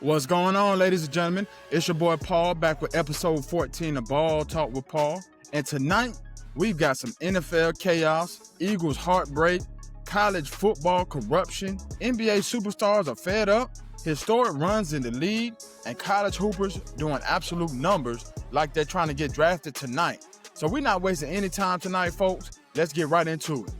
What's going on, ladies and gentlemen? It's your boy Paul back with episode 14 of Ball Talk with Paul. And tonight, we've got some NFL chaos, Eagles heartbreak, college football corruption, NBA superstars are fed up, historic runs in the league, and college hoopers doing absolute numbers like they're trying to get drafted tonight. So we're not wasting any time tonight, folks. Let's get right into it.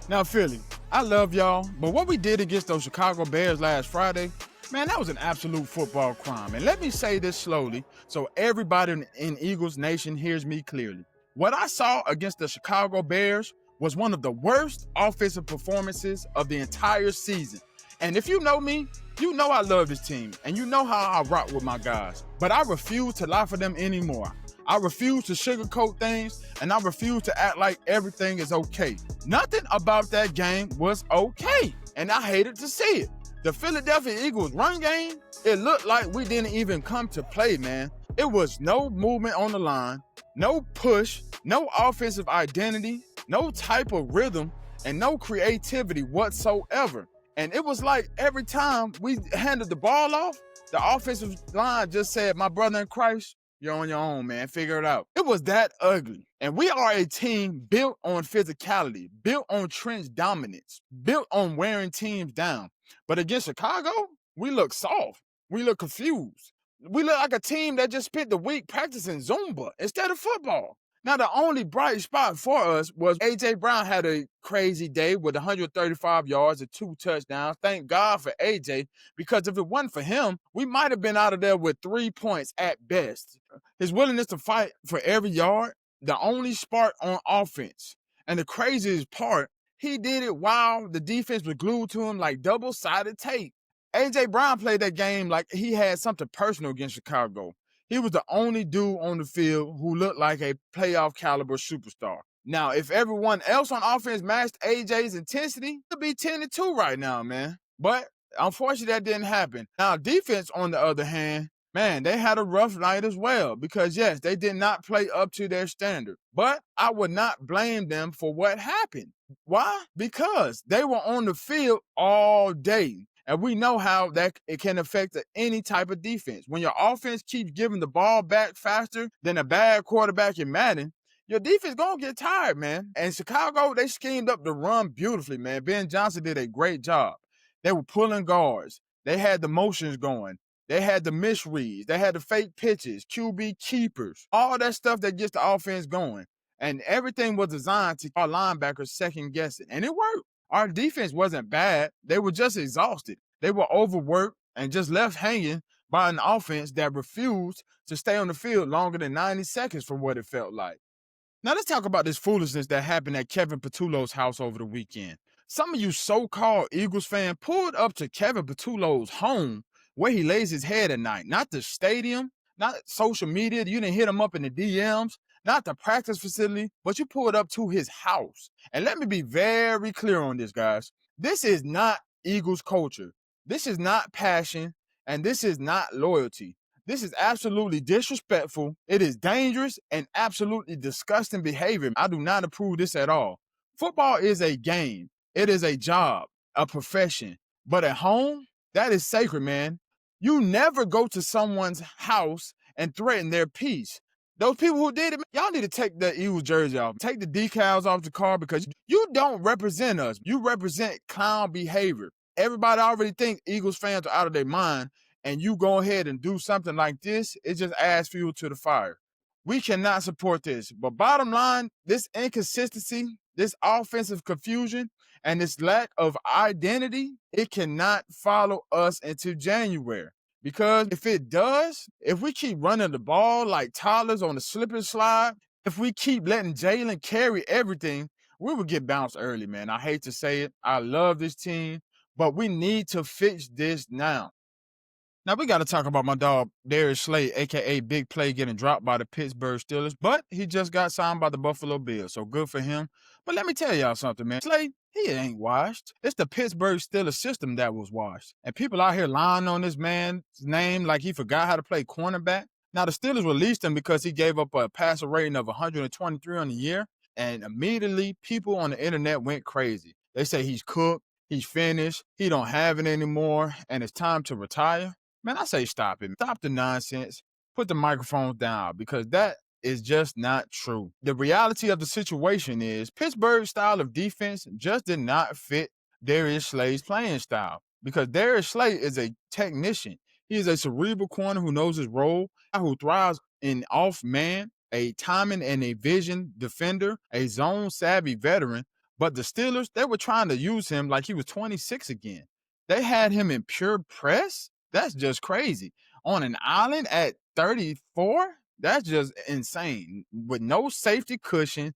Now, Philly, I love y'all, but what we did against those Chicago Bears last Friday, man, that was an absolute football crime. And let me say this slowly so everybody in Eagles Nation hears me clearly. What I saw against the Chicago Bears was one of the worst offensive performances of the entire season. And if you know me, you know I love this team, and you know how I rock with my guys. But I refuse to lie for them anymore. I refuse to sugarcoat things, and I refuse to act like everything is okay. Nothing about that game was okay, and I hated to see it. The Philadelphia Eagles run game, it looked like we didn't even come to play, man. It was no movement on the line, no push, no offensive identity, no type of rhythm, and no creativity whatsoever. And it was like every time we handed the ball off, the offensive line just said, my brother in Christ, you're on your own, man. Figure it out. It was that ugly. And we are a team built on physicality, built on trench dominance, built on wearing teams down. But against Chicago, we look soft. We look confused. We look like a team that just spent the week practicing Zumba instead of football. Now, the only bright spot for us was A.J. Brown had a crazy day with 135 yards and 2 touchdowns. Thank God for A.J., because if it wasn't for him, we might have been out of there with 3 points at best. His willingness to fight for every yard, the only spark on offense. And the craziest part, he did it while the defense was glued to him like double-sided tape. A.J. Brown played that game like he had something personal against Chicago. He was the only dude on the field who looked like a playoff caliber superstar. Now, if everyone else on offense matched AJ's intensity, it'd be 10-2 right now, man. But unfortunately, that didn't happen. Now, defense, on the other hand, man, they had a rough night as well because, yes, they did not play up to their standard. But I would not blame them for what happened. Why? Because they were on the field all day. And we know how that it can affect any type of defense. When your offense keeps giving the ball back faster than a bad quarterback in Madden, your defense going to get tired, man. And Chicago, they schemed up the run beautifully, man. Ben Johnson did a great job. They were pulling guards. They had the motions going. They had the misreads. They had the fake pitches, QB keepers, all that stuff that gets the offense going. And everything was designed to our linebackers second guessing. And it worked. Our defense wasn't bad. They were just exhausted. They were overworked and just left hanging by an offense that refused to stay on the field longer than 90 seconds from what it felt like. Now let's talk about this foolishness that happened at Kevin Patullo's house over the weekend. Some of you so-called Eagles fans pulled up to Kevin Patullo's home where he lays his head at night, not the stadium, not social media. You didn't hit him up in the DMs. Not the practice facility, but you pulled up to his house. And let me be very clear on this, guys. This is not Eagles culture. This is not passion, and this is not loyalty. This is absolutely disrespectful. It is dangerous and absolutely disgusting behavior. I do not approve this at all. Football is a game. It is a job, a profession. But at home, that is sacred, man. You never go to someone's house and threaten their peace. Those people who did it, y'all need to take the Eagles jersey off. Take the decals off the car because you don't represent us. You represent clown behavior. Everybody already think Eagles fans are out of their mind, and you go ahead and do something like this, it just adds fuel to the fire. We cannot support this. But bottom line, this inconsistency, this offensive confusion, and this lack of identity, it cannot follow us into January. Because if it does, if we keep running the ball like toddlers on the slip and slide, if we keep letting Jalen carry everything, we will get bounced early, man. I hate to say it. I love this team, but we need to fix this now. Now, we got to talk about my dog, Darius, a.k.a. Big Play, getting dropped by the Pittsburgh Steelers, but he just got signed by the Buffalo Bills, so good for him. But let me tell y'all something, man. Slay, he ain't washed. It's the Pittsburgh Steelers system that was washed. And people out here lying on this man's name like he forgot how to play cornerback. Now, the Steelers released him because he gave up a passer rating of 123 on the year, and immediately people on the internet went crazy. They say he's cooked, he's finished, he don't have it anymore, and it's time to retire. Man, I say stop it. Stop the nonsense. Put the microphones down because that is just not true. The reality of the situation is Pittsburgh's style of defense just did not fit Darius Slay's playing style because Darius Slay is a technician. He is a cerebral corner who knows his role, who thrives in off man, a timing and a vision defender, a zone savvy veteran. But the Steelers, they were trying to use him like he was 26 again. They had him in pure press. That's just crazy. On an island at 34? That's just insane. With no safety cushion,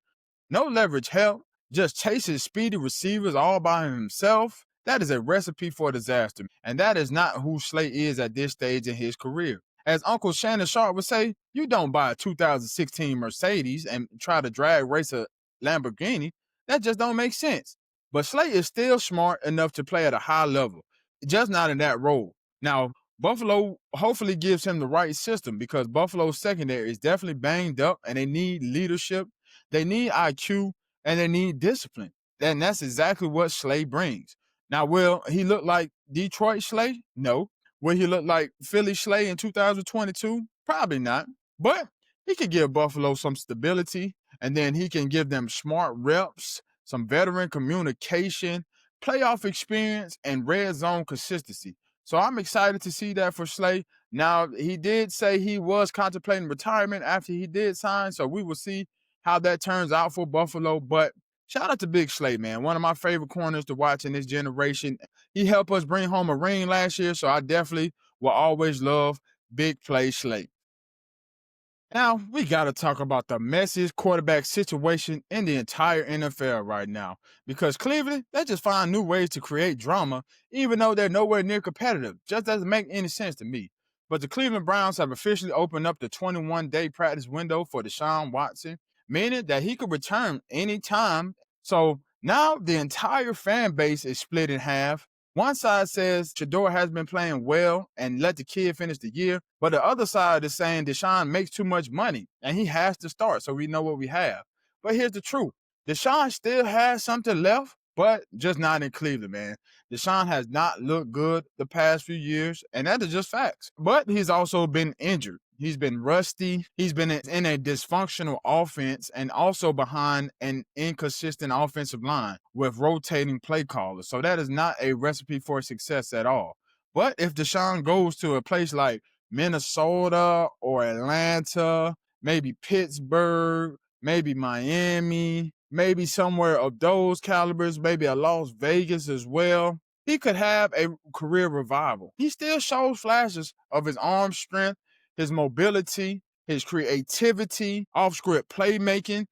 no leverage help, just chases speedy receivers all by himself. That is a recipe for disaster. And that is not who Slay is at this stage in his career. As Uncle Shannon Sharp would say, you don't buy a 2016 Mercedes and try to drag race a Lamborghini. That just don't make sense. But Slay is still smart enough to play at a high level, just not in that role. Now, Buffalo hopefully gives him the right system because Buffalo's secondary is definitely banged up and they need leadership, they need IQ, and they need discipline. And that's exactly what Slay brings. Now, will he look like Detroit Slay? No. Will he look like Philly Slay in 2022? Probably not. But he could give Buffalo some stability, and then he can give them smart reps, some veteran communication, playoff experience, and red zone consistency. So I'm excited to see that for Slay. Now, he did say he was contemplating retirement after he did sign, so we will see how that turns out for Buffalo. But shout out to Big Slay, man. One of my favorite corners to watch in this generation. He helped us bring home a ring last year, so I definitely will always love Big Play Slay. Now, we got to talk about the messiest quarterback situation in the entire NFL right now because Cleveland, they just find new ways to create drama, even though they're nowhere near competitive. Just doesn't make any sense to me. But the Cleveland Browns have officially opened up the 21-day practice window for Deshaun Watson, meaning that he could return anytime. So now the entire fan base is split in half. One side says Shedeur has been playing well and let the kid finish the year, but the other side is saying Deshaun makes too much money and he has to start, so we know what we have. But here's the truth. Deshaun still has something left, but just not in Cleveland, man. Deshaun has not looked good the past few years, and that is just facts. But he's also been injured. He's been rusty. He's been in a dysfunctional offense and also behind an inconsistent offensive line with rotating play callers. So that is not a recipe for success at all. But if Deshaun goes to a place like Minnesota or Atlanta, maybe Pittsburgh, maybe Miami, maybe somewhere of those calibers, maybe a Las Vegas as well, he could have a career revival. He still shows flashes of his arm strength, his mobility, his creativity, off-script playmaking,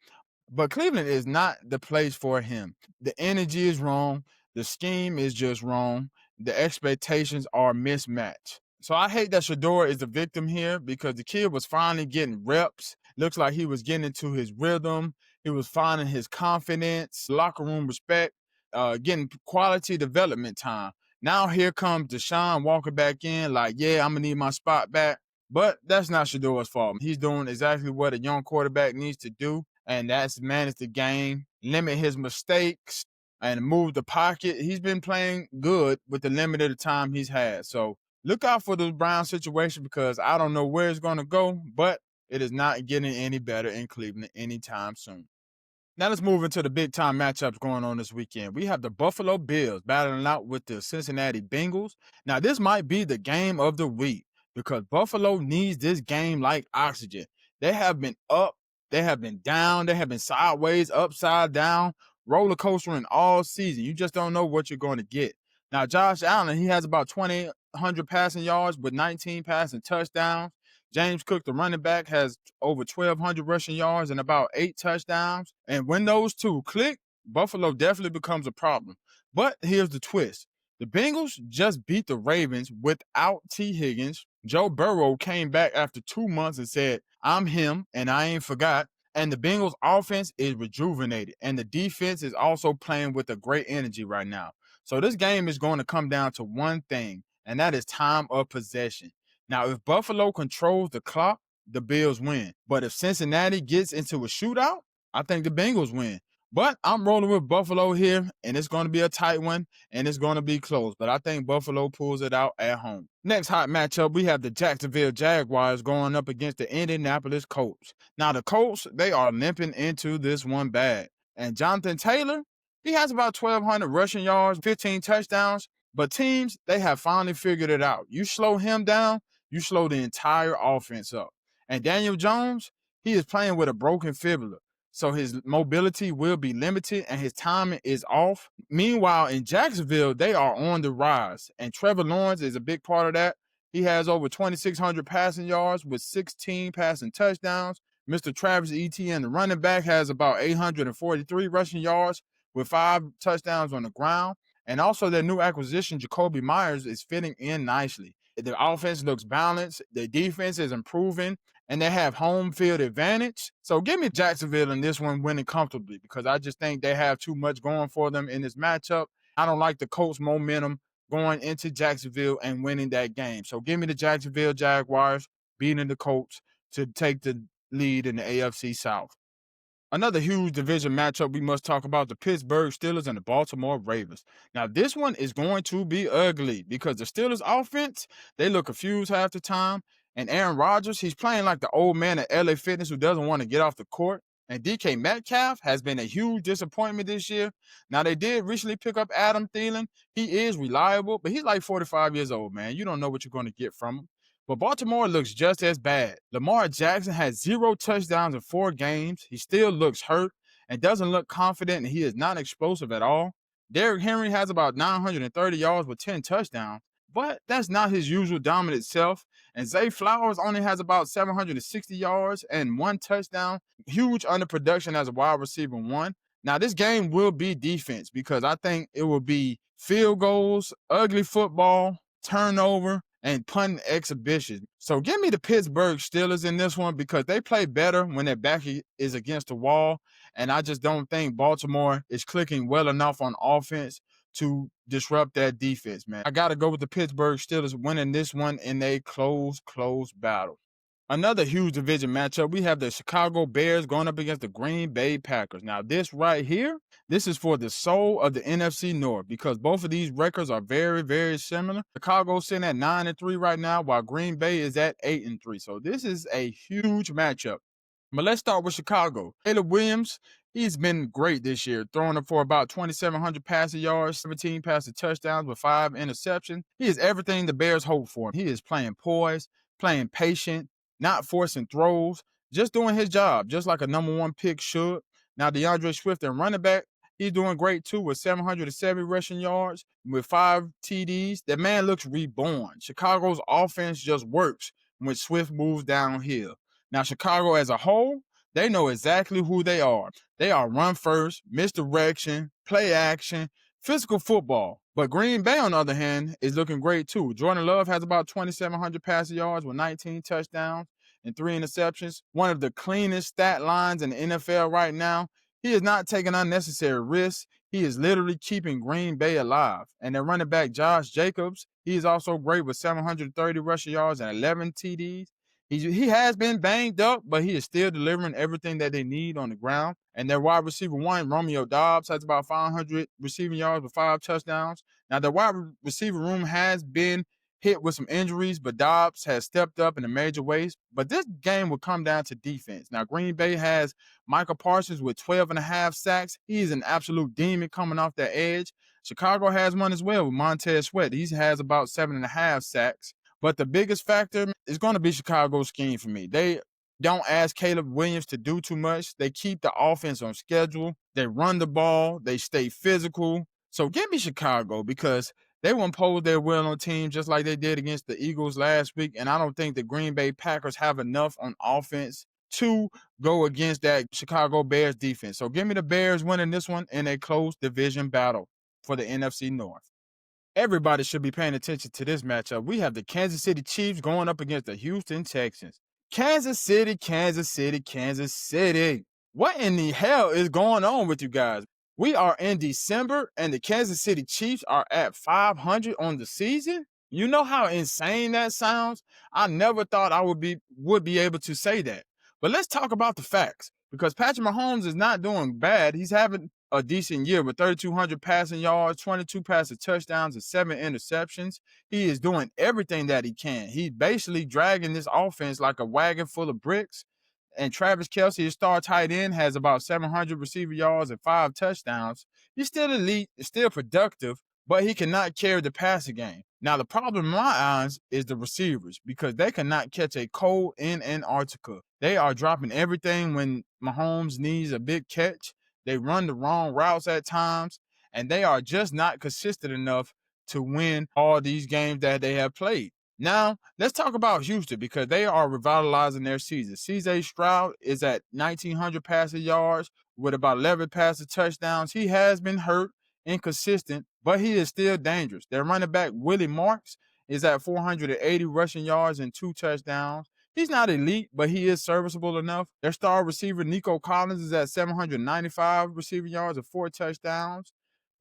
but Cleveland is not the place for him. The energy is wrong. The scheme is just wrong. The expectations are mismatched. So I hate that Shedeur is the victim here because the kid was finally getting reps. Looks like he was getting into his rhythm. He was finding his confidence, locker room respect, getting quality development time. Now here comes Deshaun walking back in like, yeah, I'm going to need my spot back. But that's not Shedeur's fault. He's doing exactly what a young quarterback needs to do, and that's manage the game, limit his mistakes, and move the pocket. He's been playing good with the limited time he's had. So look out for the Brown situation because I don't know where it's going to go, but it is not getting any better in Cleveland anytime soon. Now let's move into the big time matchups going on this weekend. We have the Buffalo Bills battling out with the Cincinnati Bengals. Now this might be the game of the week because Buffalo needs this game like oxygen. They have been up, they have been down, they have been sideways, upside down, roller coastering all season. You just don't know what you're going to get. Now Josh Allen, he has about 2,800 passing yards with 19 passing touchdowns. James Cook, the running back, has over 1,200 rushing yards and about 8 touchdowns. And when those two click, Buffalo definitely becomes a problem. But here's the twist. The Bengals just beat the Ravens without T. Higgins. Joe Burrow came back after 2 months and said, I'm him, and I ain't forgot. And the Bengals offense is rejuvenated. And the defense is also playing with a great energy right now. So this game is going to come down to one thing, and that is time of possession. Now, if Buffalo controls the clock, the Bills win. But if Cincinnati gets into a shootout, I think the Bengals win. But I'm rolling with Buffalo here, and it's going to be a tight one, and it's going to be close. But I think Buffalo pulls it out at home. Next hot matchup, we have the Jacksonville Jaguars going up against the Indianapolis Colts. Now, the Colts, they are limping into this one bad. And Jonathan Taylor, he has about 1,200 rushing yards, 15 touchdowns. But teams, they have finally figured it out. You slow him down, you slow the entire offense up. And Daniel Jones, he is playing with a broken fibula. So his mobility will be limited and his timing is off. Meanwhile, in Jacksonville, they are on the rise. And Trevor Lawrence is a big part of that. He has over 2,600 passing yards with 16 passing touchdowns. Mr. Travis Etienne, the running back, has about 843 rushing yards with 5 touchdowns on the ground. And also their new acquisition, Jacoby Myers, is fitting in nicely. The offense looks balanced. The defense is improving. And they have home field advantage. So give me Jacksonville in this one winning comfortably because I just think they have too much going for them in this matchup. I don't like the Colts' momentum going into Jacksonville and winning that game. So give me the Jacksonville Jaguars beating the Colts to take the lead in the AFC South. Another huge division matchup we must talk about, the Pittsburgh Steelers and the Baltimore Ravens. Now, this one is going to be ugly because the Steelers offense, they look confused half the time. And Aaron Rodgers, he's playing like the old man at LA Fitness who doesn't want to get off the court. And DK Metcalf has been a huge disappointment this year. Now, they did recently pick up Adam Thielen. He is reliable, but he's like 45 years old, man. You don't know what you're going to get from him. But Baltimore looks just as bad. Lamar Jackson has 0 touchdowns in 4 games. He still looks hurt and doesn't look confident, and he is not explosive at all. Derrick Henry has about 930 yards with 10 touchdowns, but that's not his usual dominant self. And Zay Flowers only has about 760 yards and 1 touchdown. Huge underproduction as a wide receiver 1. Now, this game will be defense because I think it will be field goals, ugly football, turnover, and punting exhibition. So give me the Pittsburgh Steelers in this one because they play better when their back is against the wall. And I just don't think Baltimore is clicking well enough on offense to disrupt that defense, man. I got to go with the Pittsburgh Steelers winning this one in a close battle. Another huge division matchup, we have the Chicago Bears going up against the Green Bay Packers. Now, this right here, this is for the soul of the NFC North because both of these records are very, very similar. Chicago's sitting at 9-3 right now, while Green Bay is at 8-3. So this is a huge matchup. But let's start with Chicago. Caleb Williams, he's been great this year, throwing up for about 2,700 passing yards, 17 passing touchdowns with 5 interceptions. He is everything the Bears hope for. He is playing poised, playing patient, not forcing throws, just doing his job, just like a number 1 pick should. Now, DeAndre Swift and running back, he's doing great too with 770 rushing yards with 5 TDs. That man looks reborn. Chicago's offense just works when Swift moves downhill. Now, Chicago as a whole, they know exactly who they are. They are run first, misdirection, play action, physical football. But Green Bay, on the other hand, is looking great too. Jordan Love has about 2,700 passing yards with 19 touchdowns and 3 interceptions. One of the cleanest stat lines in the NFL right now. He is not taking unnecessary risks. He is literally keeping Green Bay alive. And their running back, Josh Jacobs, he is also great with 730 rushing yards and 11 TDs. He has been banged up, but he is still delivering everything that they need on the ground. And their wide receiver 1, Romeo Doubs, has about 500 receiving yards with 5 touchdowns. Now, the wide receiver room has been hit with some injuries, but Doubs has stepped up in a major ways. But this game will come down to defense. Now, Green Bay has Michael Parsons with 12.5 sacks. He is an absolute demon coming off that edge. Chicago has one as well with Montez Sweat. He has about 7.5 sacks. But the biggest factor is going to be Chicago's scheme for me. They don't ask Caleb Williams to do too much. They keep the offense on schedule. They run the ball. They stay physical. So give me Chicago because they will impose their will on teams just like they did against the Eagles last week. And I don't think the Green Bay Packers have enough on offense to go against that Chicago Bears defense. So give me the Bears winning this one in a close division battle for the NFC North. Everybody should be paying attention to this matchup. We have the Kansas City Chiefs going up against the Houston Texans. Kansas City. What in the hell is going on with you guys? We are in December and the Kansas City Chiefs are at 500 on the season. You know how insane that sounds? I never thought I would be able to say that. But let's talk about the facts. because Patrick Mahomes is not doing bad. He's having a decent year with 3,200 passing yards, 22 passing touchdowns, and 7 interceptions. He is doing everything that he can. He's basically dragging this offense like a wagon full of bricks. And Travis Kelce, his star tight end, has about 700 receiver yards and 5 touchdowns. He's still elite, still productive, but he cannot carry the passing game. Now, the problem in my eyes is the receivers, because they cannot catch a cold in Antarctica. They are dropping everything when Mahomes needs a big catch. They run the wrong routes at times, and they are just not consistent enough to win all these games that they have played. Now, let's talk about Houston, because they are revitalizing their season. CJ Stroud is at 1,900 passing yards with about 11 passing touchdowns. He has been hurt, inconsistent, but he is still dangerous. Their running back, Willie Marks, is at 480 rushing yards and 2 touchdowns. He's not elite, but he is serviceable enough. Their star receiver, Nico Collins, is at 795 receiving yards and 4 touchdowns.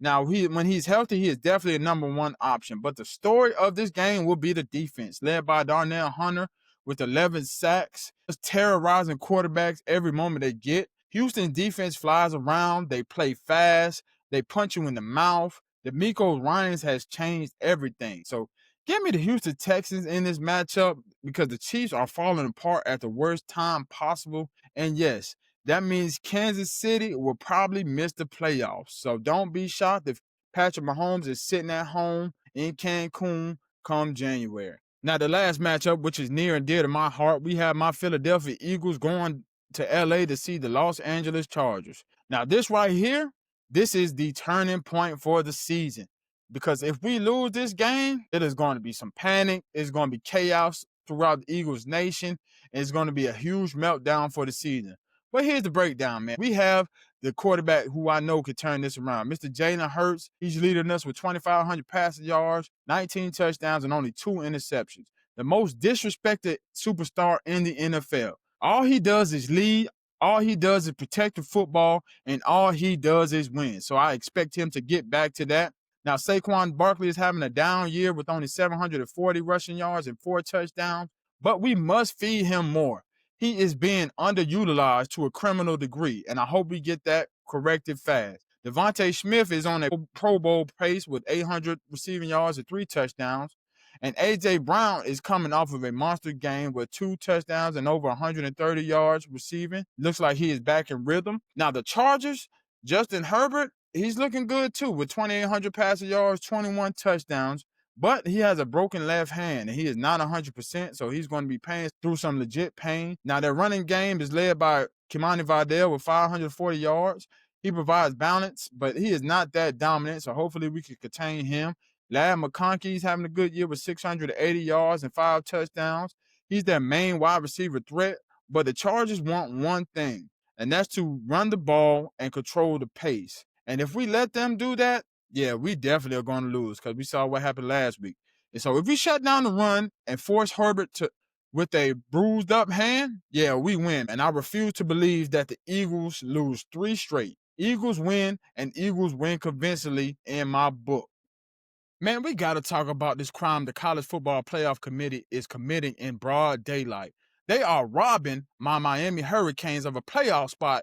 Now, when he's healthy, he is definitely a number one option. But the story of this game will be the defense, led by Darnell Hunter with 11 sacks, just terrorizing quarterbacks every moment they get. Houston's defense flies around. They play fast. They punch you in the mouth. D'Amico Ryans has changed everything. So give me the Houston Texans in this matchup, because the Chiefs are falling apart at the worst time possible. And yes, that means Kansas City will probably miss the playoffs. So don't be shocked if Patrick Mahomes is sitting at home in Cancun come January. Now, the last matchup, which is near and dear to my heart, we have my Philadelphia Eagles going to LA to see the Los Angeles Chargers. Now, this right here, this is the turning point for the season, because if we lose this game, it is going to be some panic. It's going to be chaos throughout the Eagles nation. And it's going to be a huge meltdown for the season. But here's the breakdown, man. We have the quarterback who I know could turn this around, Mr. Jalen Hurts. He's leading us with 2,500 passing yards, 19 touchdowns, and only 2 interceptions. The most disrespected superstar in the NFL. All he does is lead. All he does is protect the football, and all he does is win. So I expect him to get back to that. Now, Saquon Barkley is having a down year with only 740 rushing yards and 4 touchdowns, but we must feed him more. He is being underutilized to a criminal degree, and I hope we get that corrected fast. Devontae Smith is on a Pro Bowl pace with 800 receiving yards and 3 touchdowns. And A.J. Brown is coming off of a monster game with 2 touchdowns and over 130 yards receiving. Looks like he is back in rhythm. Now, the Chargers, Justin Herbert, he's looking good too with 2,800 passing yards, 21 touchdowns. But he has a broken left hand, and he is not 100%, so he's going to be paying through some legit pain. Now, their running game is led by Kimani Vidal with 540 yards. He provides balance, but he is not that dominant, so hopefully we can contain him. Ladd McConkey's having a good year with 680 yards and 5 touchdowns. He's their main wide receiver threat, but the Chargers want one thing, and that's to run the ball and control the pace. And if we let them do that, yeah, we definitely are going to lose, because we saw what happened last week. And so if we shut down the run and force Herbert to with a bruised up hand, yeah, we win. And I refuse to believe that the Eagles lose 3 straight. Eagles win, and Eagles win convincingly in my book. Man, we got to talk about this crime the College Football Playoff Committee is committing in broad daylight. They are robbing my Miami Hurricanes of a playoff spot.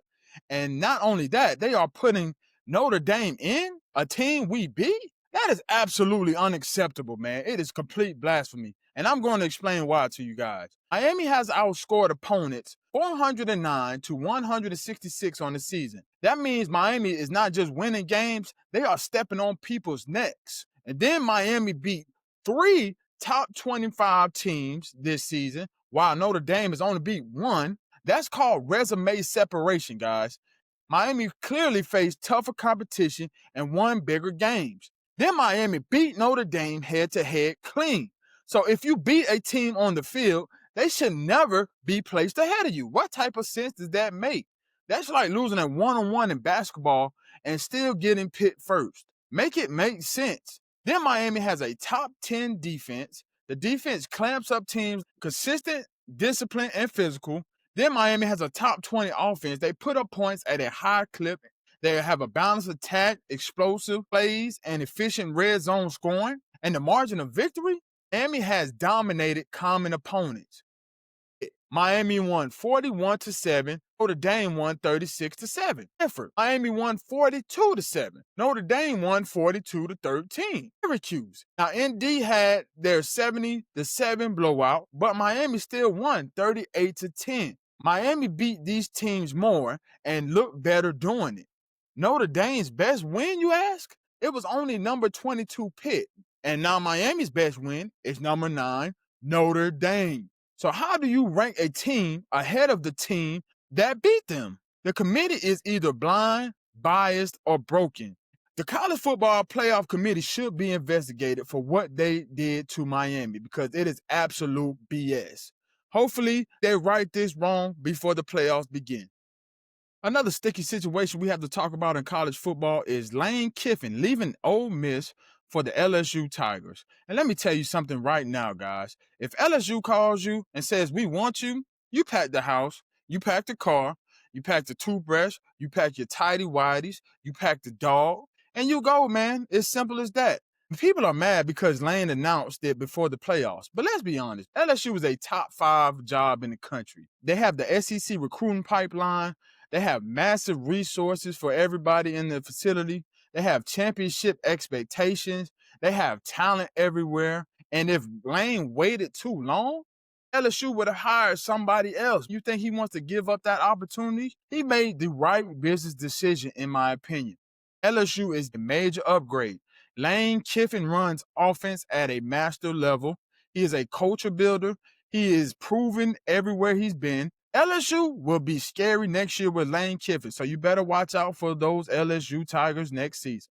And not only that, they are putting Notre Dame in, a team we beat. That is absolutely unacceptable, man. It is complete blasphemy. And I'm going to explain why to you guys. Miami has outscored opponents 409 to 166 on the season. That means Miami is not just winning games, they are stepping on people's necks. And then Miami beat 3 top 25 teams this season, while Notre Dame has only beat 1. That's called resume separation, guys. Miami clearly faced tougher competition and won bigger games. Then Miami beat Notre Dame head-to-head clean. So if you beat a team on the field, they should never be placed ahead of you. What type of sense does that make? That's like losing a one-on-one in basketball and still getting picked first. Make it make sense. Then Miami has a top 10 defense. The defense clamps up teams, consistent, disciplined, and physical. Then Miami has a top 20 offense. They put up points at a high clip. They have a balanced attack, explosive plays, and efficient red zone scoring. And the margin of victory, Miami has dominated common opponents. Miami won 41-7. Notre Dame won 36-7. Effort. Miami won 42-7. Notre Dame won 42-13. Syracuse. Now, ND had their 70-7 blowout, but Miami still won 38-10. Miami beat these teams more and looked better doing it. Notre Dame's best win, you ask? It was only number 22 Pitt. And now Miami's best win is number 9 Notre Dame. So how do you rank a team ahead of the team that beat them? The committee is either blind, biased, or broken. The college football playoff committee should be investigated for what they did to Miami because it is absolute BS. Hopefully, they right this wrong before the playoffs begin. Another sticky situation we have to talk about in college football is Lane Kiffin leaving Ole Miss for the LSU Tigers. And let me tell you something right now, guys. If LSU calls you and says, we want you, you pack the house, you pack the car, you pack the toothbrush, you pack your tidy-whities, you pack the dog, and you go, man. It's simple as that. People are mad because Lane announced it before the playoffs. But let's be honest, LSU is a top 5 job in the country. They have the SEC recruiting pipeline. They have massive resources for everybody in the facility. They have championship expectations. They have talent everywhere. And if Lane waited too long, LSU would have hired somebody else. You think he wants to give up that opportunity? He made the right business decision, in my opinion. LSU is the major upgrade. Lane Kiffin runs offense at a master level. He is a culture builder. He is proven everywhere he's been. LSU will be scary next year with Lane Kiffin, so you better watch out for those LSU Tigers next season.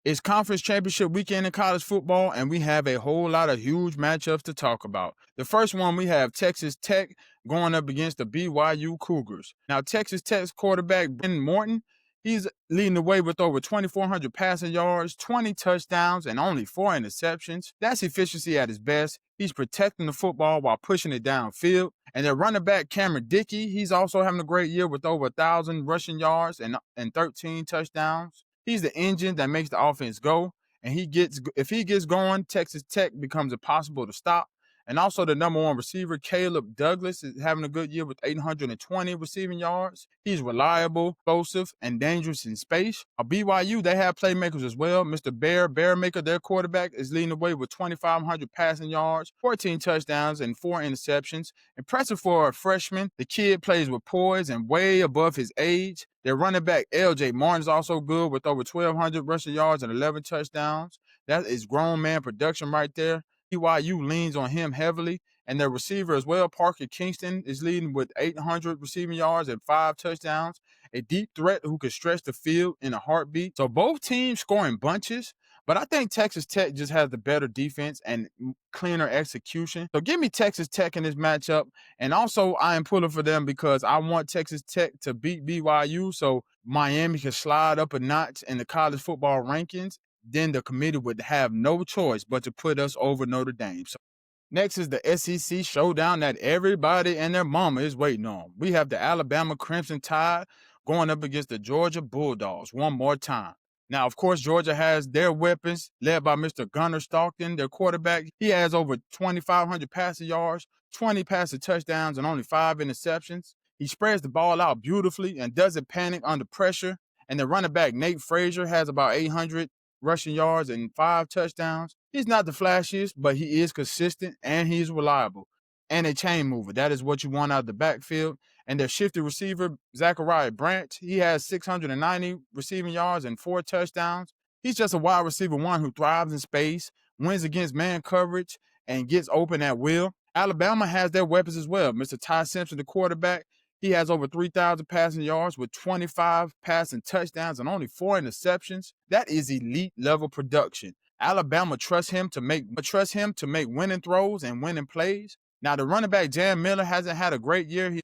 It's conference championship weekend in college football, and we have a whole lot of huge matchups to talk about. The first one, we have Texas Tech going up against the BYU Cougars. Now, Texas Tech's quarterback, Ben Morton, he's leading the way with over 2,400 passing yards, 20 touchdowns, and only 4 interceptions. That's efficiency at his best. He's protecting the football while pushing it downfield. And their running back, Cameron Dickey, he's also having a great year with over 1,000 rushing yards and 13 touchdowns. He's the engine that makes the offense go. And if he gets going, Texas Tech becomes impossible to stop. And also the number 1 receiver, Caleb Douglas, is having a good year with 820 receiving yards. He's reliable, explosive, and dangerous in space. BYU, they have playmakers as well. Mr. Bearmaker, their quarterback, is leading the way with 2,500 passing yards, 14 touchdowns, and 4 interceptions. Impressive for a freshman. The kid plays with poise and way above his age. Their running back, LJ Martin, is also good with over 1,200 rushing yards and 11 touchdowns. That is grown man production right there. BYU leans on him heavily, and their receiver as well, Parker Kingston, is leading with 800 receiving yards and 5 touchdowns, a deep threat who can stretch the field in a heartbeat. So both teams scoring bunches, but I think Texas Tech just has the better defense and cleaner execution. So give me Texas Tech in this matchup, and also I am pulling for them because I want Texas Tech to beat BYU so Miami can slide up a notch in the college football rankings. Then the committee would have no choice but to put us over Notre Dame. So next is the SEC showdown that everybody and their mama is waiting on. We have the Alabama Crimson Tide going up against the Georgia Bulldogs one more time. Now, of course, Georgia has their weapons led by Mr. Gunnar Stockton, their quarterback. He has over 2,500 passing yards, 20 passing touchdowns, and only 5 interceptions. He spreads the ball out beautifully and doesn't panic under pressure. And the running back, Nate Frazier, has about 800 rushing yards and 5 touchdowns. He's not the flashiest, but he is consistent and he's reliable. And a chain mover. That is what you want out of the backfield. And their shifty receiver, Zachariah Branch, he has 690 receiving yards and 4 touchdowns. He's just a wide receiver 1 who thrives in space, wins against man coverage, and gets open at will. Alabama has their weapons as well. Mr. Ty Simpson, the quarterback, he has over 3,000 passing yards with 25 passing touchdowns and only 4 interceptions. That is elite level production. Alabama trusts him to make winning throws and winning plays. Now, the running back, Jan Miller, hasn't had a great year.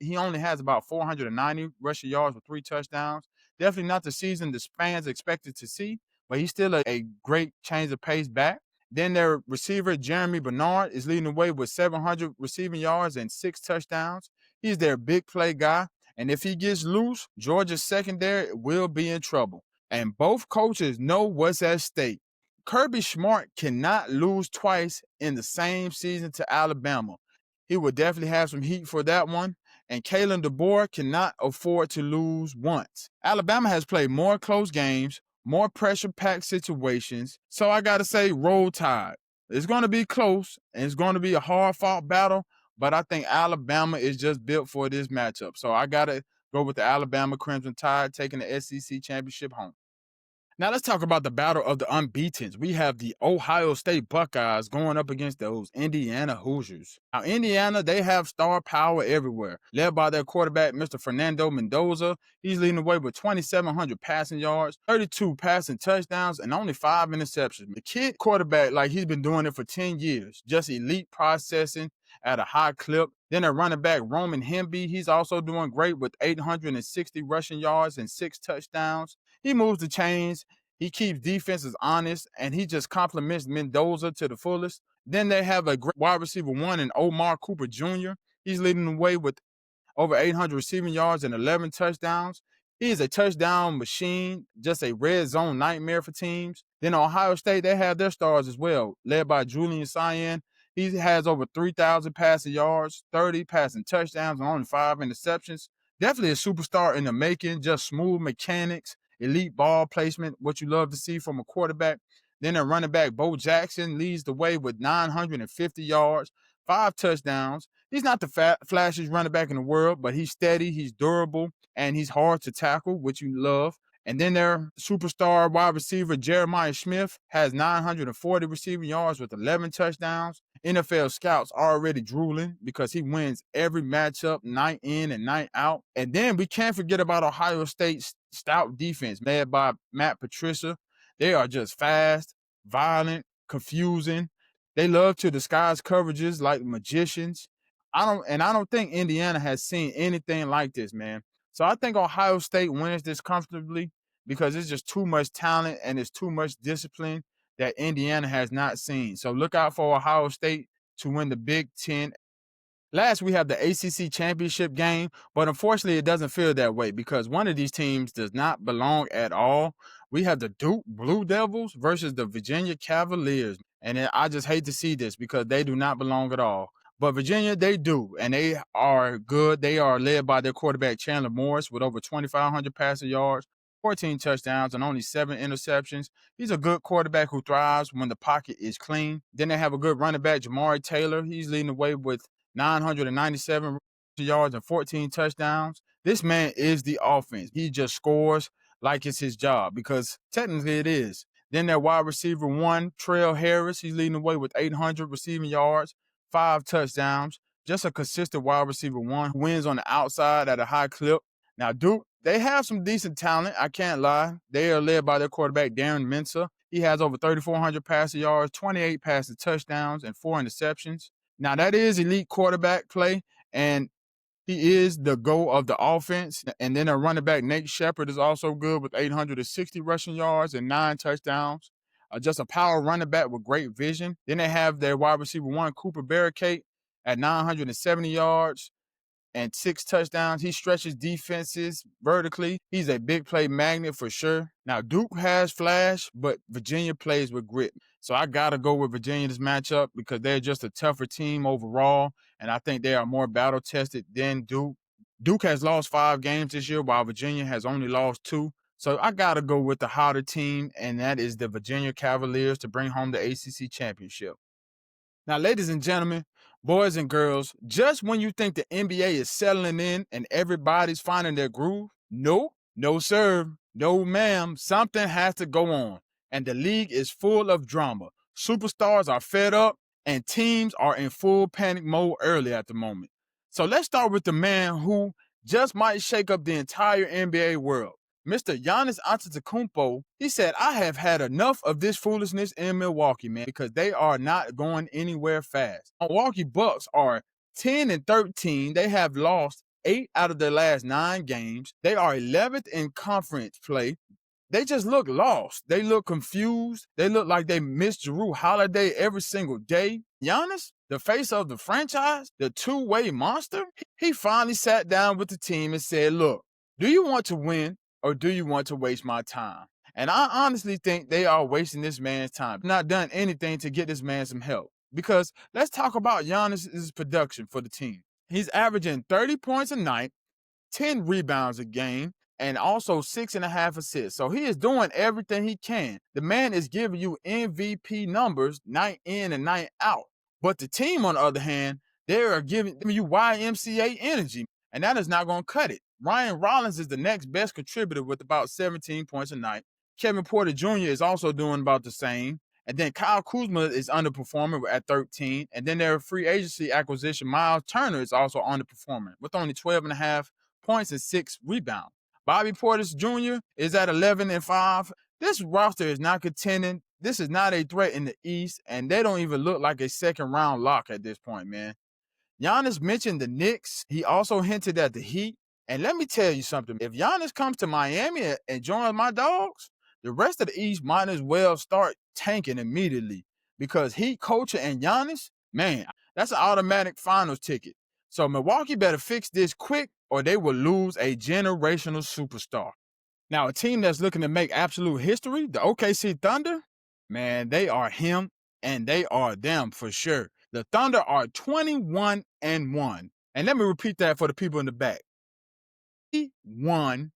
He only has about 490 rushing yards with 3 touchdowns. Definitely not the season the fans expected to see, but he's still a great change of pace back. Then their receiver, Jeremy Bernard, is leading the way with 700 receiving yards and 6 touchdowns. He's their big play guy, and if he gets loose, Georgia's secondary will be in trouble. And both coaches know what's at stake. Kirby Smart cannot lose twice in the same season to Alabama. He will definitely have some heat for that one. And Kalen DeBoer cannot afford to lose once. Alabama has played more close games, more pressure-packed situations. So I got to say, roll tide. It's going to be close, and it's going to be a hard-fought battle, but I think Alabama is just built for this matchup. So I got to go with the Alabama Crimson Tide taking the SEC championship home. Now let's talk about the battle of the unbeatens. We have the Ohio State Buckeyes going up against those Indiana Hoosiers. Now Indiana, they have star power everywhere, led by their quarterback, Mr. Fernando Mendoza. He's leading the way with 2,700 passing yards, 32 passing touchdowns, and only 5 interceptions. The kid quarterback, like he's been doing it for 10 years, just elite processing at a high clip. Then a running back, Roman Hemby, he's also doing great with 860 rushing yards and 6 touchdowns. He moves the chains, he keeps defenses honest, and he just compliments Mendoza to the fullest. Then they have a great wide receiver one in Omar Cooper Jr. He's leading the way with over 800 receiving yards and 11 touchdowns. He is a touchdown machine, just a red zone nightmare for teams. Then Ohio State, they have their stars as well, led by Julian Cyan. He has over 3,000 passing yards, 30 passing touchdowns, and only 5 interceptions. Definitely a superstar in the making, just smooth mechanics, elite ball placement, what you love to see from a quarterback. Then a running back, Bo Jackson, leads the way with 950 yards, 5 touchdowns. He's not the flashiest running back in the world, but he's steady, he's durable, and he's hard to tackle, which you love. And then their superstar wide receiver, Jeremiah Smith, has 940 receiving yards with 11 touchdowns. NFL scouts are already drooling because he wins every matchup night in and night out. And then we can't forget about Ohio State's stout defense led by Matt Patricia. They are just fast, violent, confusing. They love to disguise coverages like magicians. I don't think Indiana has seen anything like this, man. So I think Ohio State wins this comfortably because it's just too much talent and it's too much discipline that Indiana has not seen. So look out for Ohio State to win the Big Ten. Last, we have the ACC championship game, but unfortunately, it doesn't feel that way because one of these teams does not belong at all. We have the Duke Blue Devils versus the Virginia Cavaliers, and I just hate to see this because they do not belong at all. But Virginia, they do, and they are good. They are led by their quarterback, Chandler Morris, with over 2,500 passing yards, 14 touchdowns, and only 7 interceptions. He's a good quarterback who thrives when the pocket is clean. Then they have a good running back, Jamari Taylor. He's leading the way with 997 yards and 14 touchdowns. This man is the offense. He just scores like it's his job because technically it is. Then their wide receiver one, Trail Harris, he's leading the way with 800 receiving yards, 5 touchdowns. Just a consistent wide receiver one who wins on the outside at a high clip. Now, Duke, they have some decent talent. I can't lie. They are led by their quarterback, Darren Mensah. He has over 3,400 passing yards, 28 passing touchdowns, and 4 interceptions. Now, that is elite quarterback play, and he is the go of the offense. And then a running back, Nate Shepard, is also good with 860 rushing yards and 9 touchdowns. Just a power running back with great vision. Then they have their wide receiver one, Cooper Barricade, at 970 yards and 6 touchdowns. He stretches defenses vertically. He's a big play magnet for sure. Now, Duke has flash, but Virginia plays with grit. So I got to go with Virginia this matchup because they're just a tougher team overall, and I think they are more battle-tested than Duke. Duke has lost 5 games this year, while Virginia has only lost 2. So I got to go with the hotter team, and that is the Virginia Cavaliers to bring home the ACC championship. Now, ladies and gentlemen, boys and girls, just when you think the NBA is settling in and everybody's finding their groove, no, sir, no, ma'am, something has to go on. And the league is full of drama. Superstars are fed up and teams are in full panic mode early at the moment. So let's start with the man who just might shake up the entire NBA world. Mr. Giannis Antetokounmpo, he said, I have had enough of this foolishness in Milwaukee, man, because they are not going anywhere fast. Milwaukee Bucks are 10-13. They have lost 8 out of their last 9 games. They are 11th in conference play. They just look lost. They look confused. They look like they miss Jrue Holiday every single day. Giannis, the face of the franchise, the two-way monster, he finally sat down with the team and said, look, do you want to win or do you want to waste my time? And I honestly think they are wasting this man's time. Not done anything to get this man some help. because let's talk about Giannis' production for the team. He's averaging 30 points a night, 10 rebounds a game, and also 6.5 assists. So he is doing everything he can. The man is giving you MVP numbers night in and night out. But the team, on the other hand, they are giving you YMCA energy, and that is not going to cut it. Ryan Rollins is the next best contributor with about 17 points a night. Kevin Porter Jr. is also doing about the same. And then Kyle Kuzma is underperforming at 13. And then their free agency acquisition, Miles Turner, is also underperforming with only 12.5 points and 6 rebounds. Bobby Portis Jr. is at 11-5. This roster is not contending. This is not a threat in the East, and they don't even look like a second-round lock at this point, man. Giannis mentioned the Knicks. He also hinted at the Heat. And let me tell you something. If Giannis comes to Miami and joins my dogs, the rest of the East might as well start tanking immediately, because Heat coaching and Giannis, man, that's an automatic finals ticket. So Milwaukee better fix this quick, or they will lose a generational superstar. Now, a team that's looking to make absolute history, the OKC Thunder, man, they are him and they are them for sure. The Thunder are 21-1. And let me repeat that for the people in the back. 1-1.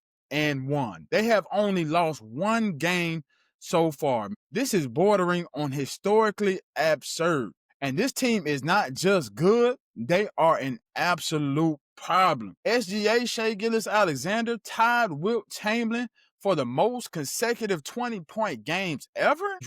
They have only lost one game so far. This is bordering on historically absurd. And this team is not just good, they are an absolute problem. SGA Shai Gilgeous-Alexander tied Wilt Chamberlain for the most consecutive 20-point games ever.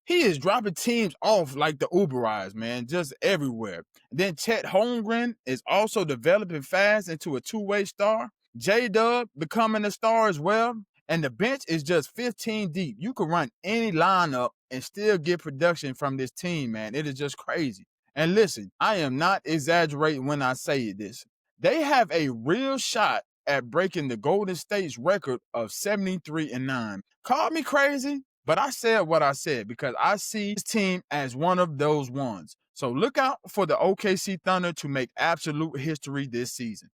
He is dropping teams off like the Uberize, man, just everywhere. Then Chet Holmgren is also developing fast into a two-way star. J-Dub becoming a star as well. And the bench is just 15 deep. You can run any lineup and still get production from this team, man. It is just crazy. And listen, I am not exaggerating when I say this. They have a real shot at breaking the Golden State's record of 73-9. Call me crazy, but I said what I said because I see this team as one of those ones. So look out for the OKC Thunder to make absolute history this season.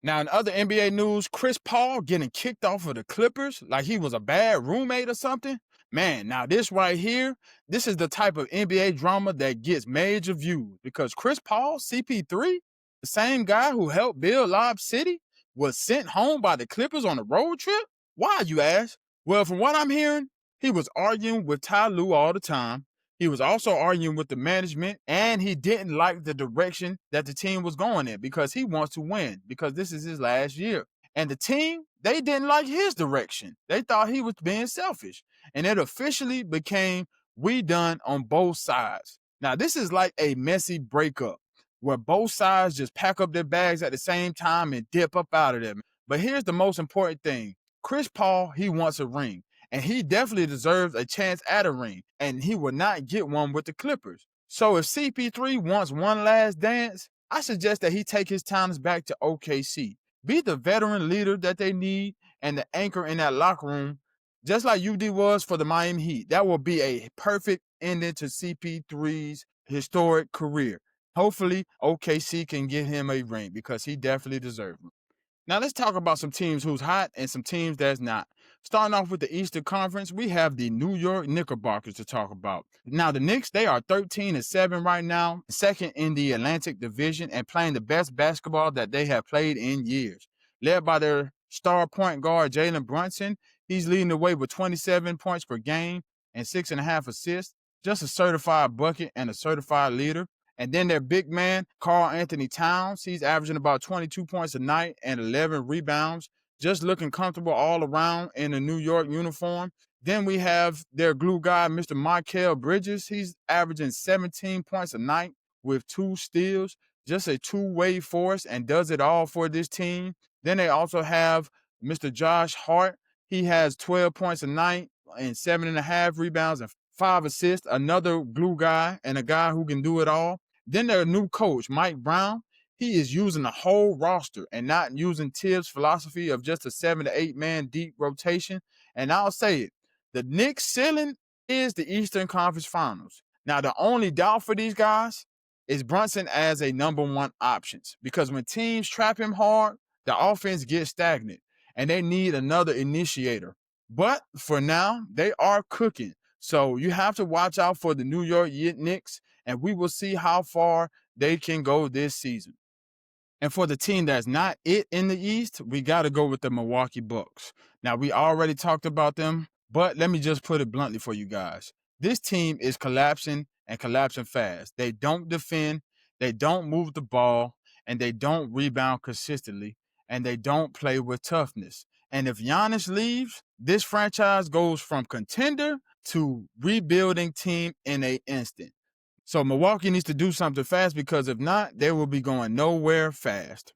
Now, in other NBA news, Chris Paul getting kicked off of the Clippers like he was a bad roommate or something. Man, now this right here, this is the type of NBA drama that gets major views because Chris Paul, CP3, the same guy who helped build Lob City, was sent home by the Clippers on a road trip? Why, you ask? Well, from what I'm hearing, he was arguing with Ty Lue all the time. He was also arguing with the management, and he didn't like the direction that the team was going in because he wants to win, because this is his last year. And the team, they didn't like his direction. They thought he was being selfish. And it officially became we done on both sides. Now, this is like a messy breakup where both sides just pack up their bags at the same time and dip up out of there. But here's the most important thing. Chris Paul, he wants a ring. And he definitely deserves a chance at a ring, and he will not get one with the Clippers. So if CP3 wants one last dance, I suggest that he take his talents back to OKC. Be the veteran leader that they need and the anchor in that locker room, just like UD was for the Miami Heat. That will be a perfect ending to CP3's historic career. Hopefully, OKC can get him a ring because he definitely deserves it. Now let's talk about some teams who's hot and some teams that's not. Starting off with the Eastern Conference, we have the New York Knickerbockers to talk about. Now the Knicks, they are 13-7 right now, second in the Atlantic Division and playing the best basketball that they have played in years. Led by their star point guard, Jalen Brunson, he's leading the way with 27 points per game and 6.5 assists, just a certified bucket and a certified leader. And then their big man, Karl Anthony Towns, he's averaging about 22 points a night and 11 rebounds, just looking comfortable all around in a New York uniform. Then we have their glue guy, Mr. Mikal Bridges. He's averaging 17 points a night with 2 steals, just a two-way force and does it all for this team. Then they also have Mr. Josh Hart. He has 12 points a night and 7.5 rebounds and 5 assists, another glue guy and a guy who can do it all. Then their new coach, Mike Brown, he is using the whole roster and not using Tibbs' philosophy of just a 7 to 8 man deep rotation. And I'll say it, the Knicks' ceiling is the Eastern Conference Finals. Now, the only doubt for these guys is Brunson as a number one option, because when teams trap him hard, the offense gets stagnant and they need another initiator. But for now, they are cooking. So you have to watch out for the New York Knicks and we will see how far they can go this season. And for the team that's not it in the East, we got to go with the Milwaukee Bucks. Now, we already talked about them, but let me just put it bluntly for you guys. This team is collapsing and collapsing fast. They don't defend, they don't move the ball, and they don't rebound consistently, and they don't play with toughness. And if Giannis leaves, this franchise goes from contender to rebuilding team in an instant. So Milwaukee needs to do something fast, because if not, they will be going nowhere fast.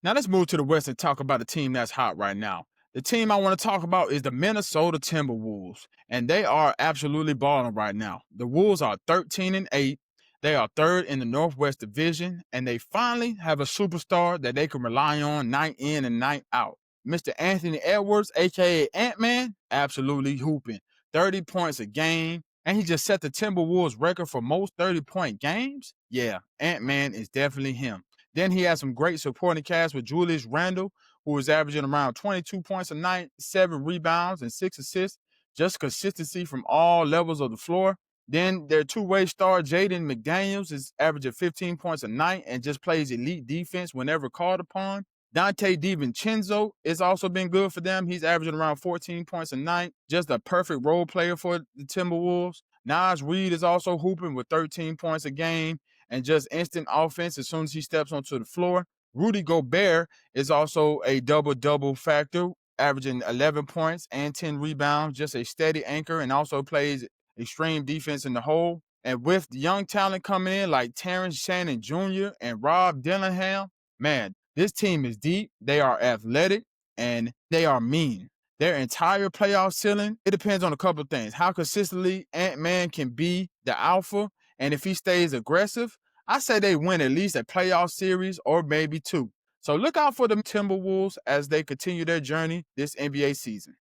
Now let's move to the West and talk about a team that's hot right now. The team I want to talk about is the Minnesota Timberwolves, and they are absolutely balling right now. The Wolves are 13-8. They are third in the Northwest Division, and they finally have a superstar that they can rely on night in and night out. Mr. Anthony Edwards, aka Ant-Man, absolutely hooping. 30 points a game, and he just set the Timberwolves record for most 30-point games. Yeah, Ant-Man is definitely him. Then he has some great supporting cast with Julius Randle, who is averaging around 22 points a night, 7 rebounds, and 6 assists. Just consistency from all levels of the floor. Then their two-way star, Jaden McDaniels, is averaging 15 points a night and just plays elite defense whenever called upon. Dante DiVincenzo has also been good for them. He's averaging around 14 points a night. Just a perfect role player for the Timberwolves. Naz Reid is also hooping with 13 points a game and just instant offense as soon as he steps onto the floor. Rudy Gobert is also a double-double factor, averaging 11 points and 10 rebounds, just a steady anchor, and also plays extreme defense in the hole. And with young talent coming in like Terrence Shannon Jr. and Rob Dillingham, man, this team is deep. They are athletic, and they are mean. Their entire playoff ceiling, it depends on a couple of things. How consistently Ant-Man can be the alpha, and if he stays aggressive, I say they win at least a playoff series or maybe 2. So look out for the Timberwolves as they continue their journey this NBA season.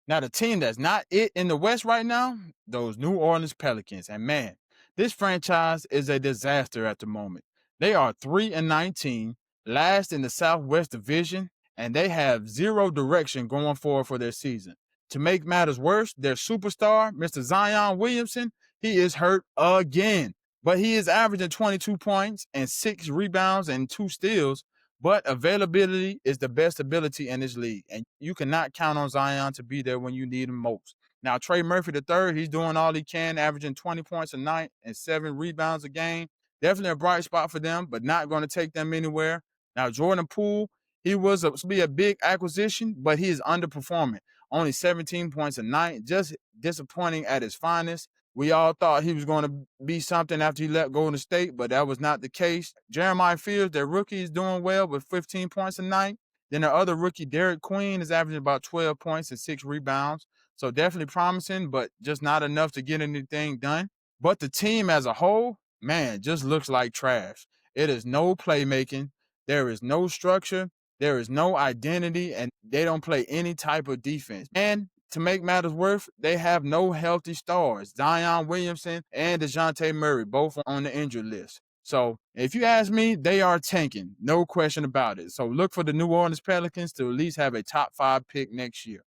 Now, the team that's not it in the West right now, those New Orleans Pelicans. And man, this franchise is a disaster at the moment. They are 3-19, last in the Southwest Division, and they have zero direction going forward for their season. To make matters worse, their superstar, Mr. Zion Williamson, he is hurt again. But he is averaging 22 points and 6 rebounds and 2 steals. But availability is the best ability in this league, and you cannot count on Zion to be there when you need him most. Now, Trey Murphy III, he's doing all he can, averaging 20 points a night and 7 rebounds a game. Definitely a bright spot for them, but not going to take them anywhere. Now, Jordan Poole, he was supposed to be a big acquisition, but he is underperforming. Only 17 points a night, just disappointing at his finest. We all thought he was going to be something after he left Golden State, but that was not the case. Jeremiah Fields, their rookie, is doing well with 15 points a night. Then their other rookie, Derek Queen, is averaging about 12 points and 6 rebounds. So definitely promising, but just not enough to get anything done. But the team as a whole, man, just looks like trash. It is no playmaking. There is no structure. There is no identity, and they don't play any type of defense. And to make matters worse, they have no healthy stars. Zion Williamson and DeJounte Murray, both on the injured list. So if you ask me, they are tanking. No question about it. So look for the New Orleans Pelicans to at least have a top 5 pick next year.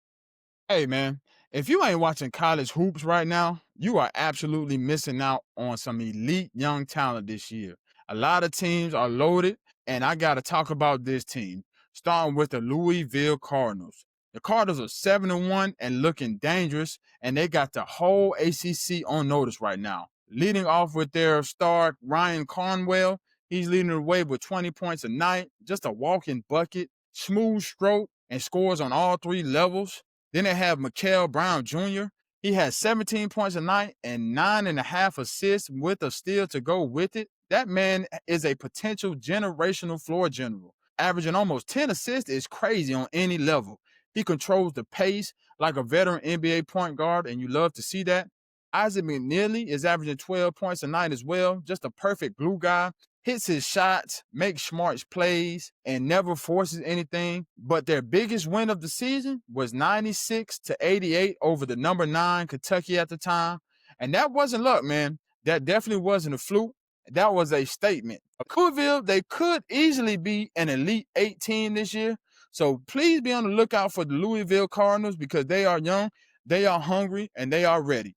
Hey, man, if you ain't watching college hoops right now, you are absolutely missing out on some elite young talent this year. A lot of teams are loaded, and I got to talk about this team, starting with the Louisville Cardinals. The Cardinals are 7-1 and looking dangerous, and they got the whole ACC on notice right now. Leading off with their star, Ryan Conwell. He's leading the way with 20 points a night, just a walking bucket, smooth stroke, and scores on all 3 levels. Then they have Mikael Brown Jr. He has 17 points a night and 9.5 assists with a steal to go with it. That man is a potential generational floor general. Averaging almost 10 assists is crazy on any level. He controls the pace like a veteran NBA point guard, and you love to see that. Isaac McNeely is averaging 12 points a night as well. Just a perfect glue guy. Hits his shots, makes smart plays, and never forces anything. But their biggest win of the season was 96-88 over the number 9 Kentucky at the time. And that wasn't luck, man. That definitely wasn't a fluke. That was a statement. Louisville, they could easily be an Elite 8 team this year. So please be on the lookout for the Louisville Cardinals, because they are young, they are hungry, and they are ready.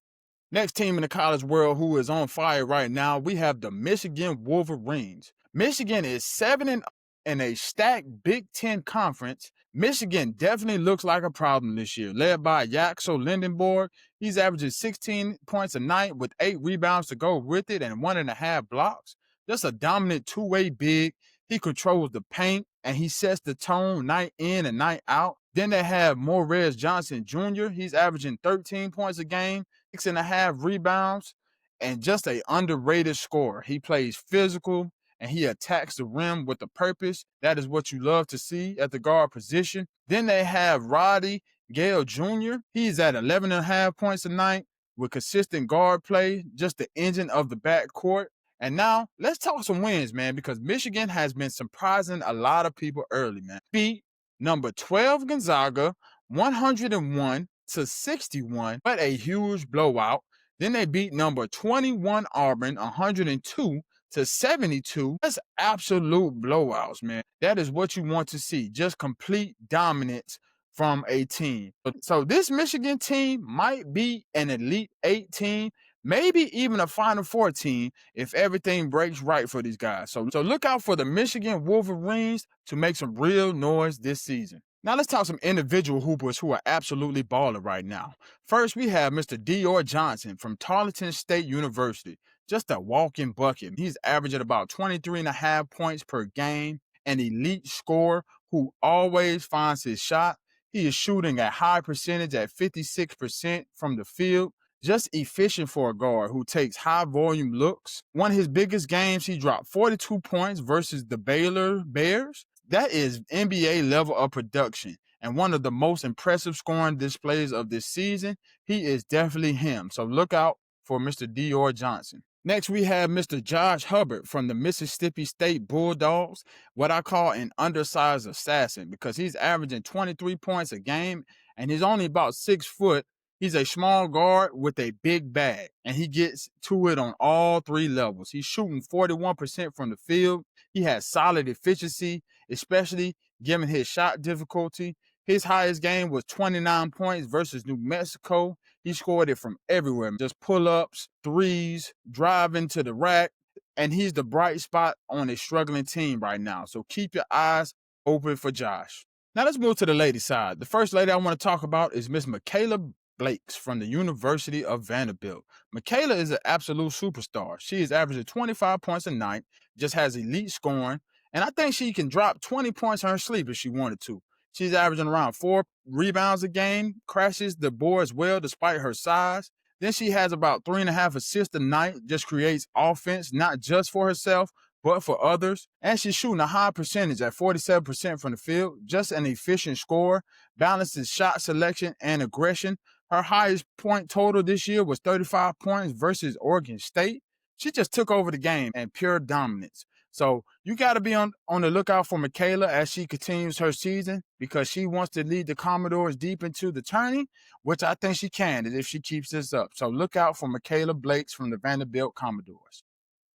Next team in the college world who is on fire right now, we have the Michigan Wolverines. Michigan is 7-0 in a stacked Big Ten conference. Michigan definitely looks like a problem this year, led by Yaxel Lindenborg. He's averaging 16 points a night with 8 rebounds to go with it and 1.5 blocks. Just a dominant two-way big. He controls the paint and he sets the tone night in and night out. Then they have Morez Johnson Jr. He's averaging 13 points a game, 6.5 rebounds, and just an underrated scorer. He plays physical and he attacks the rim with a purpose. That is what you love to see at the guard position. Then they have Roddy Gale Jr. He's at 11.5 points a night with consistent guard play, just the engine of the backcourt. And now let's talk some wins, man, because Michigan has been surprising a lot of people early, man. Beat number 12 Gonzaga 101-61, but a huge blowout. Then they beat number 21 Auburn 102-72. That's absolute blowouts, man. That is what you want to see. Just complete dominance from a team. So this Michigan team might be an Elite 8 team, maybe even a Final Four team if everything breaks right for these guys. So look out for the Michigan Wolverines to make some real noise this season. Now let's talk some individual hoopers who are absolutely balling right now. First, we have Mr. Shedeur Johnson from Tarleton State University. Just a walking bucket. He's averaging about 23.5 points per game, an elite scorer who always finds his shot. He is shooting a high percentage at 56% from the field. Just efficient for a guard who takes high volume looks. One of his biggest games, he dropped 42 points versus the Baylor Bears. That is NBA level of production and one of the most impressive scoring displays of this season. He is definitely him. So look out for Mr. Shedeur Johnson. Next, we have Mr. Josh Hubbard from the Mississippi State Bulldogs, what I call an undersized assassin because he's averaging 23 points a game and he's only about 6 foot. He's a small guard with a big bag, and he gets to it on all 3 levels. He's shooting 41% from the field. He has solid efficiency, especially given his shot difficulty. His highest game was 29 points versus New Mexico. He scored it from everywhere, just pull-ups, threes, driving to the rack, and he's the bright spot on a struggling team right now. So keep your eyes open for Josh. Now let's move to the ladies' side. The first lady I want to talk about is Miss Michaela Blakes from the University of Vanderbilt. Michaela is an absolute superstar. She is averaging 25 points a night, just has elite scoring, and I think she can drop 20 points in her sleep if she wanted to. She's averaging around 4 rebounds a game, crashes the boards well despite her size. Then she has about 3.5 assists a night, just creates offense, not just for herself, but for others. And she's shooting a high percentage at 47% from the field, just an efficient scorer, balances shot selection and aggression. Her highest point total this year was 35 points versus Oregon State. She just took over the game and pure dominance. So you got to be on the lookout for Michaela as she continues her season because she wants to lead the Commodores deep into the tourney, which I think she can if she keeps this up. So look out for Michaela Blakes from the Vanderbilt Commodores.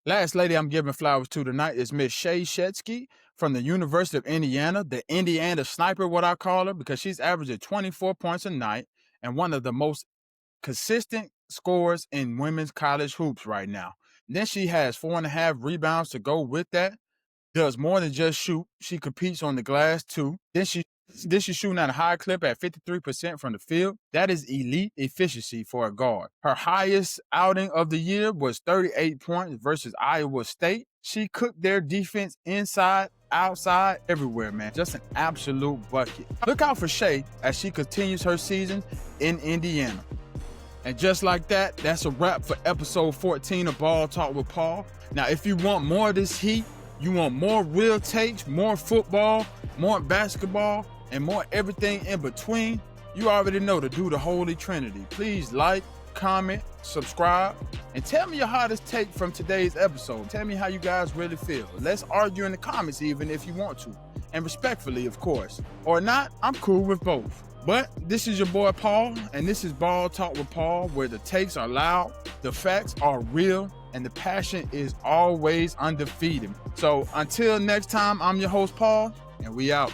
Last lady I'm giving flowers to tonight is Miss Shay Shetsky from the University of Indiana, the Indiana sniper, what I call her, because she's averaging 24 points a night and one of the most consistent scorers in women's college hoops right now. Then she has 4.5 rebounds to go with that. Does more than just shoot. She competes on the glass too. Then she's shooting at a high clip at 53% from the field. That is elite efficiency for a guard. Her highest outing of the year was 38 points versus Iowa State. She cooked their defense inside, outside, everywhere, man. Just an absolute bucket. Look out for Shay as she continues her season in Indiana. And just like that, that's a wrap for episode 14 of Ball Talk with Paul. Now, if you want more of this heat, you want more real takes, more football, more basketball, and more everything in between, you already know to do the Holy Trinity. Please like, comment, subscribe, and tell me your hottest take from today's episode. Tell me how you guys really feel. Let's argue in the comments even if you want to. And respectfully, of course. Or not, I'm cool with both. But this is your boy Paul, and this is Ball Talk with Paul, where the takes are loud, the facts are real, and the passion is always undefeated. So until next time, I'm your host Paul, and we out.